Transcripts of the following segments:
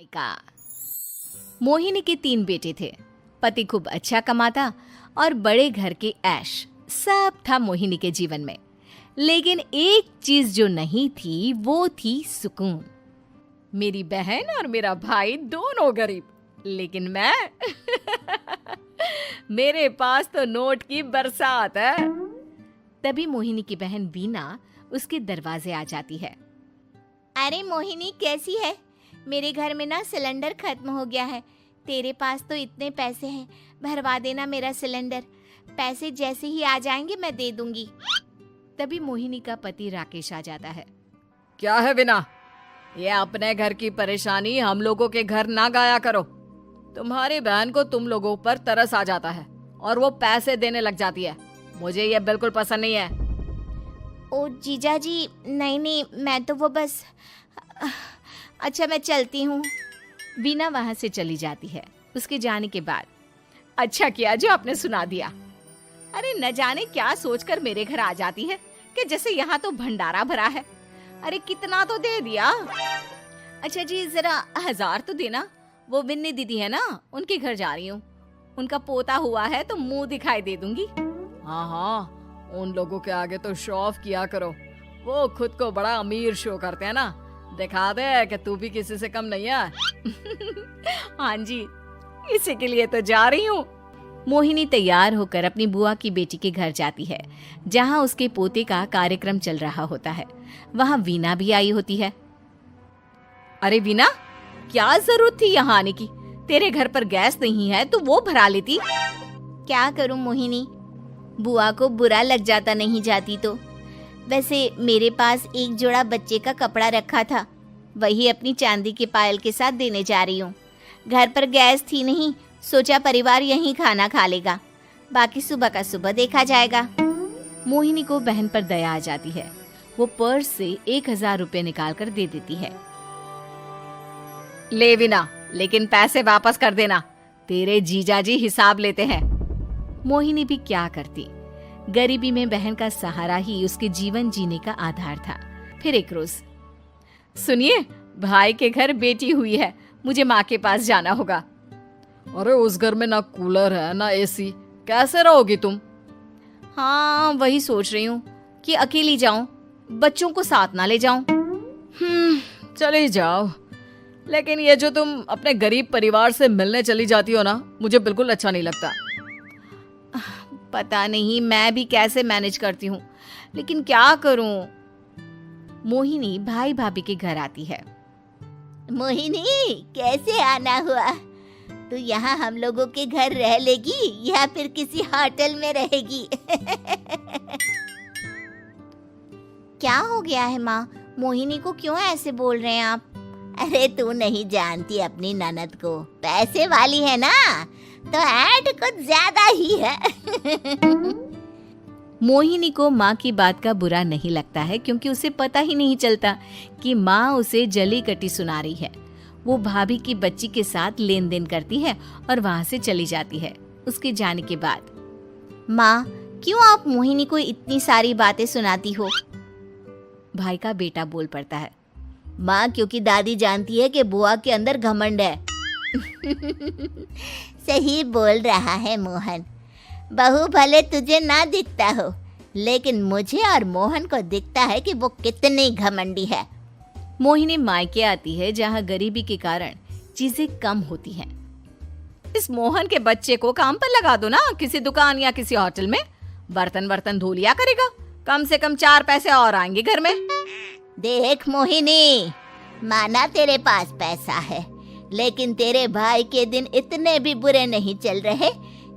का मोहिनी के 3 बेटे थे। पति खूब अच्छा कमाता और बड़े घर के ऐश सब था मोहिनी के जीवन में। लेकिन एक चीज जो नहीं थी वो थी सुकून। मेरी बहन और मेरा भाई दोनों गरीब, लेकिन मैं मेरे पास तो नोट की बरसात है। तभी मोहिनी की बहन वीना उसके दरवाजे आ जाती है। अरे मोहिनी, कैसी है? मेरे घर में ना सिलेंडर खत्म हो गया है। तेरे पास तो इतने पैसे हैं, भरवा देना मेरा सिलेंडर। पैसे जैसे ही आ जाएंगे मैं दे दूंगी। तभी मोहिनी का पति राकेश आ जाता है। क्या है विना, ये अपने घर की परेशानी हम लोगों के घर ना गाया करो। तुम्हारी बहन को तुम लोगों पर तरस आ जाता है और वो पैसे देने लग जाती है। मुझे ये बिल्कुल पसंद नहीं है। ओ जीजा जी, नहीं, मैं तो वो बस अच्छा, मैं चलती हूँ। वीना वहां से चली जाती है। उसके जाने के बाद अच्छा किया जो आपने सुना दिया। अरे न जाने क्या सोचकर मेरे घर आ जाती है कि जैसे यहाँ तो भंडारा भरा है। अरे कितना तो दे दिया। अच्छा जी, जरा 1000 तो देना। वो बिन्नी दीदी है ना, उनके घर जा रही हूँ। उनका पोता हुआ है तो मुंह दिखाई दे दूंगी। हाँ, उन लोगों के आगे तो शो ऑफ किया करो। वो खुद को बड़ा अमीर शो करते हैं ना। दिखा दे कि तू भी किसी से कम नहीं है। हाँ जी, इसी के लिए तो जा रही हूँ। मोहिनी तैयार होकर अपनी बुआ की बेटी के घर जाती है, जहाँ उसके पोते का कार्यक्रम चल रहा होता है। वहाँ वीना भी आई होती है। अरे वीना, क्या जरूरत थी यहाँ आने की? तेरे घर पर गैस नहीं है तो वो भरा लेती। क्या करूँ मोहिनी, बुआ को बुरा लग जाता नहीं जाती तो। वैसे मेरे पास एक जोड़ा बच्चे का कपड़ा रखा था, वही अपनी चांदी के पायल के साथ देने जा रही हूँ। घर पर गैस थी नहीं, सोचा परिवार यहीं खाना खा लेगा, बाकी सुबह का सुबह देखा जाएगा। मोहिनी को बहन पर दया आ जाती है। वो पर्स से 1000 रुपए निकाल कर दे देती है। ले विना, लेकिन पैसे वापस कर देना, तेरे जीजाजी हिसाब लेते हैं। मोहिनी भी क्या करती, गरीबी में बहन का सहारा ही उसके जीवन जीने का आधार था। फिर एक रोज, सुनिए, भाई के घर बेटी हुई है, मुझे माँ के पास जाना होगा। अरे उस घर में ना कूलर है ना एसी, कैसे रहोगी तुम? हाँ, वही सोच रही हूँ कि अकेली जाऊं, बच्चों को साथ ना ले जाऊं। चले जाओ, लेकिन ये जो तुम अपने गरीब परिवार से मिलने चली जाती हो ना, मुझे बिल्कुल अच्छा नहीं लगता। पता नहीं मैं भी कैसे मैनेज करती हूँ, लेकिन क्या करूँ। मोहिनी भाई भाभी के घर आती है। मोहिनी, कैसे आना हुआ? तू यहाँ हम लोगों के घर रह लेगी या फिर किसी होटल में रहेगी? क्या हो गया है माँ? मोहिनी को क्यों ऐसे बोल रहे हैं आप? अरे तू नहीं जानती अपनी ननद को, पैसे वाली है ना, तो ऐड कुछ ज्यादा ही है। मोहिनी को माँ की बात का बुरा नहीं लगता है, क्योंकि उसे पता ही नहीं चलता कि माँ उसे जली कटी सुना रही है। वो भाभी की बच्ची के साथ लेन देन करती है और वहाँ से चली जाती है। उसके जाने के बाद, माँ, क्यों आप मोहिनी को इतनी सारी बातें सुनाती हो? भाई का बेटा बोल पड़ता है। माँ, क्योंकि दादी जानती है कि बुआ के अंदर घमंड है। सही बोल रहा है मोहन। बहू भले तुझे ना दिखता हो, लेकिन मुझे और मोहन को दिखता है कि वो कितनी घमंडी है। मोहिनी मायके आती है, जहाँ गरीबी के कारण चीजें कम होती हैं। इस मोहन के बच्चे को काम पर लगा दो ना, किसी दुकान या किसी होटल में। बर्तन धो लिया करेगा, कम से कम 4 पैसे और आएंगे घर में। देख मोहिनी, माना तेरे पास पैसा है, लेकिन तेरे भाई के दिन इतने भी बुरे नहीं चल रहे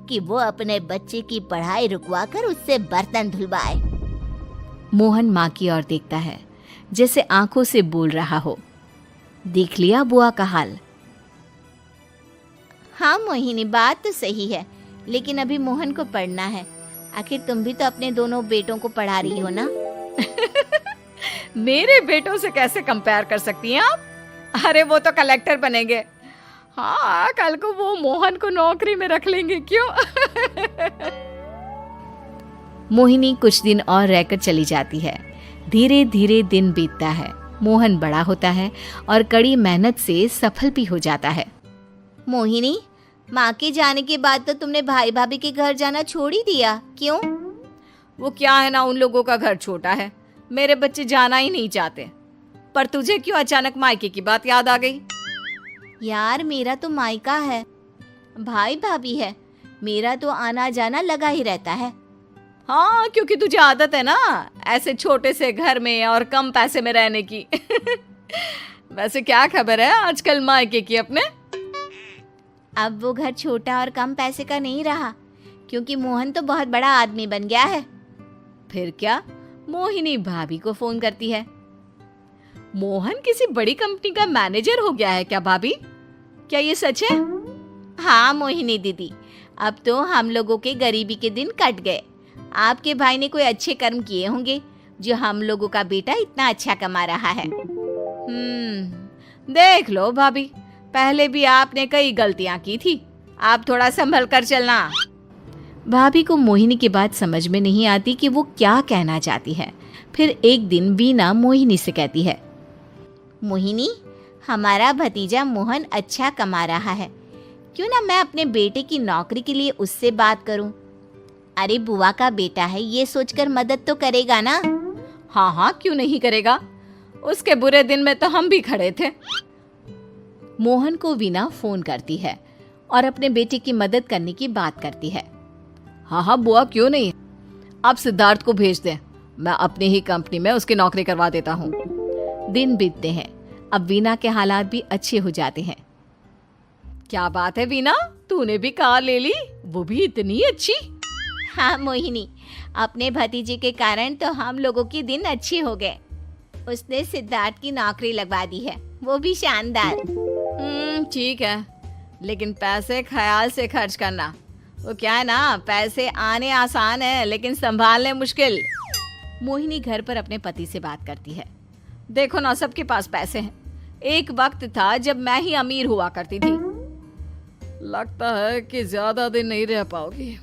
कि वो अपने बच्चे की पढ़ाई रुकवाकर उससे बर्तन धुलवाए। मोहन माँ की ओर देखता है, जैसे आंखों से बोल रहा हो, देख लिया बुआ का हाल। हाँ मोहिनी, बात तो सही है, लेकिन अभी मोहन को पढ़ना है। आखिर तुम भी तो अपने दोनों बेटों को पढ़ा रही हो ना। मेरे बेटों से कैसे कंपेयर कर सकती हैं आप? अरे वो तो कलेक्टर बनेंगे। हाँ, कल को वो मोहन को नौकरी में रख लेंगे, क्यों? मोहिनी कुछ दिन और रहकर चली जाती है। धीरे धीरे दिन बीतता है मोहन बड़ा होता है और कड़ी मेहनत से सफल भी हो जाता है। मोहिनी, माँ के जाने के बाद तो तुमने भाई भाभी के घर जाना छोड़ ही दिया, क्यों? वो क्या है ना, उन लोगों का घर छोटा है, मेरे बच्चे जाना ही नहीं चाहते। पर तुझे क्यों अचानक मायके की बात याद आ गई? यार, मेरा तो मायका है, भाई भाभी है, मेरा तो आना जाना लगा ही रहता है। हाँ, क्योंकि तुझे आदत है ना ऐसे छोटे से घर में और कम पैसे में रहने की। वैसे क्या खबर है आजकल मायके की अपने? अब वो घर छोटा और कम पैसे का नहीं रहा, क्योंकि मोहन तो बहुत बड़ा आदमी बन गया है। फिर क्या? मोहिनी भाभी को फोन करती है। मोहन किसी बड़ी कंपनी का मैनेजर हो गया है क्या भाभी? क्या ये सच है? हाँ मोहिनी दीदी, अब तो हम लोगों के गरीबी के दिन कट गए। आपके भाई ने कोई अच्छे कर्म किए होंगे जो हम लोगों का बेटा इतना अच्छा कमा रहा है। देख लो भाभी, पहले भी आपने कई गलतियां की थी, आप थोड़ा संभल कर चलना। भाभी को मोहिनी की बात समझ में नहीं आती कि वो क्या कहना चाहती है। फिर एक दिन वीना मोहिनी से कहती है, मोहिनी, हमारा भतीजा मोहन अच्छा कमा रहा है, क्यों ना मैं अपने बेटे की नौकरी के लिए उससे बात करूं? अरे बुआ का बेटा है, ये सोचकर मदद तो करेगा ना? हाँ हाँ, क्यों नहीं करेगा, उसके बुरे दिन में तो हम भी खड़े थे। मोहन को वीना फोन करती है और अपने बेटे की मदद करने की बात करती है। हाँ हाँ बुआ, क्यों नहीं, आप सिद्धार्थ को भेज दें, मैं अपनी ही कंपनी में उसकी नौकरी करवा देता हूँ। दिन बीतते हैं, अब वीना के हालात भी अच्छे हो जाते हैं। क्या बात है वीना, तूने भी कार ले ली, वो भी इतनी अच्छी? हाँ मोहिनी, अपने भतीजे के कारण तो हम लोगों के दिन अच्छे हो गए। उसने सिद्धार्थ की नौकरी लगवा दी है, वो भी शानदार। ठीक है, लेकिन पैसे ख्याल से खर्च करना। वो क्या है ना, पैसे आने आसान है लेकिन संभालने मुश्किल। मोहिनी घर पर अपने पति से बात करती है। देखो ना, सबके पास पैसे हैं, एक वक्त था जब मैं ही अमीर हुआ करती थी। लगता है कि ज्यादा दिन नहीं रह पाओगी,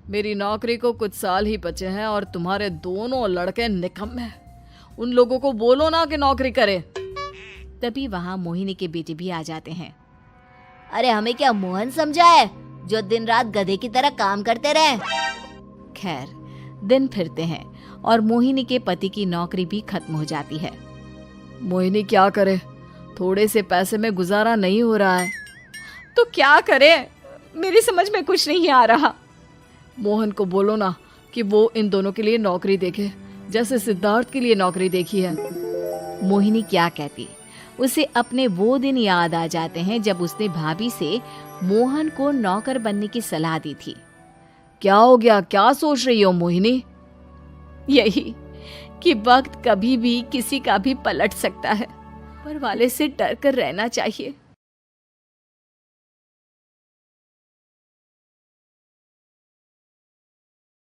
मेरी नौकरी को कुछ साल ही बचे हैं और तुम्हारे दोनों लड़के निकम्मे हैं। उन लोगों को बोलो ना कि नौकरी करे। तभी वहां मोहिनी के बेटे भी आ जाते हैं। अरे हमें क्या मोहन समझा है जो दिन रात गधे की तरह काम करते रहे? खैर, दिन फिरते हैं और मोहिनी के पति की नौकरी भी खत्म हो जाती है। मोहिनी क्या करे, थोड़े से पैसे में गुजारा नहीं हो रहा है, तो क्या करे, मेरी समझ में कुछ नहीं आ रहा। मोहन को बोलो ना कि वो इन दोनों के लिए नौकरी देखे, जैसे सिद्धार्थ के लिए नौकरी देखी है। मोहिनी क्या कहती, उसे अपने वो दिन याद आ जाते हैं जब उसने भाभी से मोहन को नौकर बनने की सलाह दी थी। क्या हो गया, क्या सोच रही हो मोहिनी? यही कि वक्त कभी भी किसी का भी पलट सकता है, पर वाले से डर कर रहना चाहिए।